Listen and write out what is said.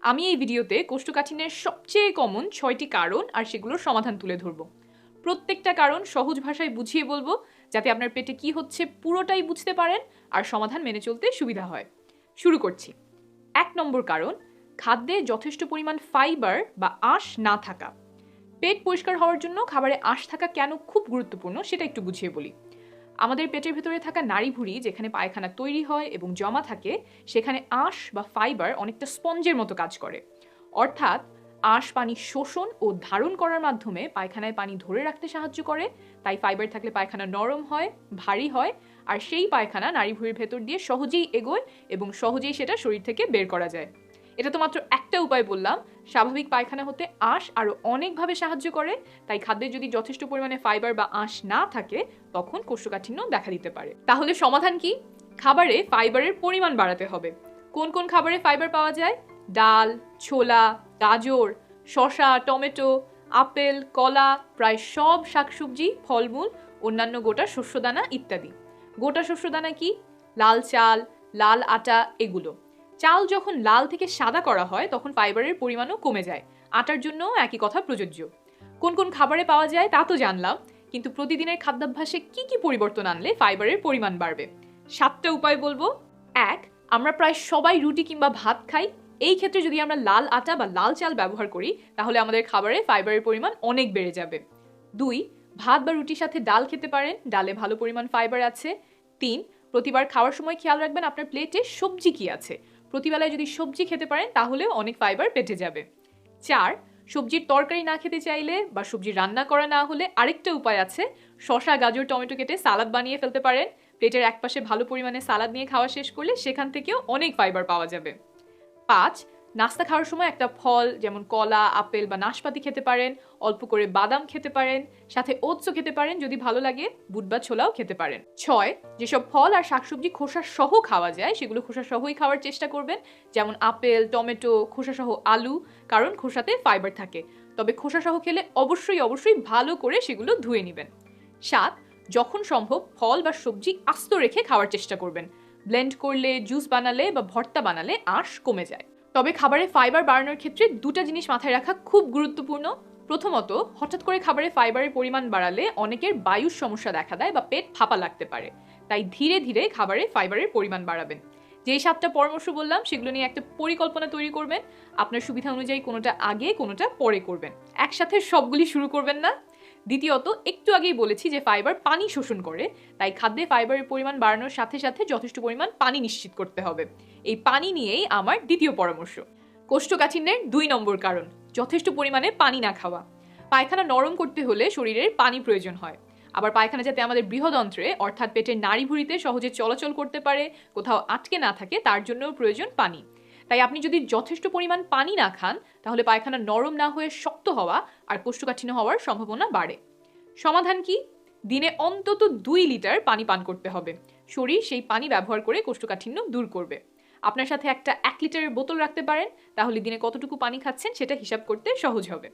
আমি এই ভিডিওতে কোষ্ঠকাঠিন্যের সবচেয়ে কমন 6টি কারণ আর সেগুলোর সমাধান তুলে ধরব। প্রত্যেকটা কারণ সহজ ভাষায় বুঝিয়ে বলবো, যাতে আপনার পেটে কি হচ্ছে পুরোটাই বুঝতে পারেন আর সমাধান মেনে চলতে সুবিধা হয়। শুরু করছি। 1 নম্বর কারণ, খাদ্যে যথেষ্ট পরিমাণ ফাইবার বা আঁশ না থাকা। পেট পরিষ্কার হওয়ার জন্য খাবারে আঁশ থাকা কেন খুব গুরুত্বপূর্ণ সেটা একটু বুঝিয়ে বলি। আমাদের পেটের ভেতরে থাকা নাড়িভুঁড়ি যেখানে পায়খানা তৈরি হয় এবং জমা থাকে, সেখানে আঁশ বা ফাইবার অনেকটা স্পঞ্জের মতো কাজ করে। অর্থাৎ আঁশ পানি শোষণ ও ধারণ করার মাধ্যমে পায়খানায় পানি ধরে রাখতে সাহায্য করে। তাই ফাইবার থাকলে পায়খানা নরম হয়, ভারী হয়, আর সেই পায়খানা নাড়িভুঁড়ির ভেতর দিয়ে সহজেই এগোয় এবং সহজেই সেটা শরীর থেকে বের করা যায়। এটা তো মাত্র একটা উপায় বললাম। স্বাভাবিক পায়খানা হতে আঁশ আরও অনেকভাবে সাহায্য করে। তাই খাদ্যে যদি যথেষ্ট পরিমাণে ফাইবার বা আঁশ না থাকে, তখন কোষ্ঠকাঠিন্য দেখা দিতে পারে। তাহলে সমাধান কি? খাবারে ফাইবারের পরিমাণ বাড়াতে হবে। কোন কোন খাবারে ফাইবার পাওয়া যায়? ডাল, ছোলা, গাজর, শসা, টমেটো, আপেল, কলা, প্রায় সব শাকসবজি, ফলমূল, অন্যান্য গোটা শস্যদানা ইত্যাদি। গোটা শস্যদানা কি? লাল চাল, লাল আটা, এগুলো। চাল যখন লাল থেকে সাদা করা হয় তখন ফাইবারের পরিমাণও কমে যায়। আটার জন্য একই কথা প্রযোজ্য। কোন কোন খাবারে পাওয়া যায় তা তো জানলাম, কিন্তু প্রতিদিনের খাদ্যাভ্যাসে কি কি পরিবর্তন আনলে ফাইবারের পরিমাণ বাড়বে? 7টা উপায় বলবো। 1. আমরা প্রায় সবাই রুটি কিংবা ভাত খাই। এই ক্ষেত্রে যদি আমরা লাল আটা বা লাল চাল ব্যবহার করি, তাহলে আমাদের খাবারে ফাইবারের পরিমাণ অনেক বেড়ে যাবে। 2. ভাত বা রুটির সাথে ডাল খেতে পারেন, ডালে ভালো পরিমাণ ফাইবার আছে। 3. প্রতিবার খাওয়ার সময় খেয়াল রাখবেন আপনার প্লেটে সবজি কি আছে। প্রতিবেলায় যদি সবজি খেতে পারেন তাহলেও অনেক ফাইবার পেটে যাবে। 4. সবজির তরকারি না খেতে চাইলে বা সবজি রান্না করা না হলে আরেকটা উপায় আছে। শসা, গাজর, টমেটো কেটে সালাদ বানিয়ে ফেলতে পারেন। প্লেটের একপাশে ভালো পরিমাণে সালাদ নিয়ে খাওয়া শেষ করলে সেখান থেকেও অনেক ফাইবার পাওয়া যাবে। 5. নাস্তা খাওয়ার সময় একটা ফল যেমন কলা, আপেল বা নাশপাতি খেতে পারেন। অল্প করে বাদাম খেতে পারেন, সাথে ওটসও খেতে পারেন, যদি ভালো লাগে বুট বা ছোলাও খেতে পারেন। 6. যেসব ফল আর শাকসবজি খোসা সহ খাওয়া যায় সেগুলো খোসা সহই খাওয়ার চেষ্টা করবেন, যেমন আপেল, টমেটো, খোসা সহ আলু, কারণ খোসাতে ফাইবার থাকে। তবে খোসা সহ খেলে অবশ্যই ভালো করে সেগুলো ধুয়ে নেবেন। 7. যখন সম্ভব ফল বা সবজি আস্ত রেখে খাওয়ার চেষ্টা করবেন। ব্লেন্ড করলে, জুস বানালে বা ভর্তা বানালে আঁশ কমে যায়। তবে খাবারে ফাইবার বাড়ানোর ক্ষেত্রে 2টা জিনিস মাথায় রাখা খুব গুরুত্বপূর্ণ। প্রথমত, হঠাৎ করে খাবারে ফাইবারের পরিমাণ বাড়ালে অনেকের বায়ুর সমস্যা দেখা দেয় বা পেট ফাঁপা লাগতে পারে। তাই ধীরে ধীরে খাবারে ফাইবারের পরিমাণ বাড়াবেন। যেই 7টা পরামর্শ বললাম সেগুলো নিয়ে একটা পরিকল্পনা তৈরি করবেন। আপনার সুবিধা অনুযায়ী কোনোটা আগে কোনোটা পরে করবেন, একসাথে সবগুলি শুরু করবেন না। দ্বিতীয়ত, একটু আগেই বলেছি যে ফাইবার পানি শোষণ করে, তাই খাদ্যে ফাইবারের পরিমাণ বাড়ানোর সাথে সাথে যথেষ্ট পরিমাণ পানি নিশ্চিত করতে হবে। এই পানি নিয়েই আমার দ্বিতীয় পরামর্শ। কোষ্ঠকাঠিন্যের 2 নম্বর কারণ, যথেষ্ট পরিমাণে পানি না খাওয়া। পায়খানা নরম করতে হলে শরীরের পানি প্রয়োজন হয়। আবার পায়খানা যাতে আমাদের বৃহদন্ত্রে অর্থাৎ পেটের নাড়িভুঁড়িতে সহজে চলাচল করতে পারে, কোথাও আটকে না থাকে, তার জন্যও প্রয়োজন পানি। তাই আপনি যদি যথেষ্ট পরিমাণ পানি না খান, তাহলে পায়খানা নরম না হয়ে শক্ত হওয়া আর কোষ্ঠকাঠিন্য হওয়ার সম্ভাবনা বাড়ে। সমাধান কি? দিনে অন্তত 2 লিটার পানি পান করতে হবে। শরীর সেই পানি ব্যবহার করে কোষ্ঠকাঠিন্য দূর করবে। আপনার সাথে একটা 1 লিটারের বোতল রাখতে পারেন, তাহলে দিনে কতটুকু পানি খাচ্ছেন সেটা হিসাব করতে সহজ হবে।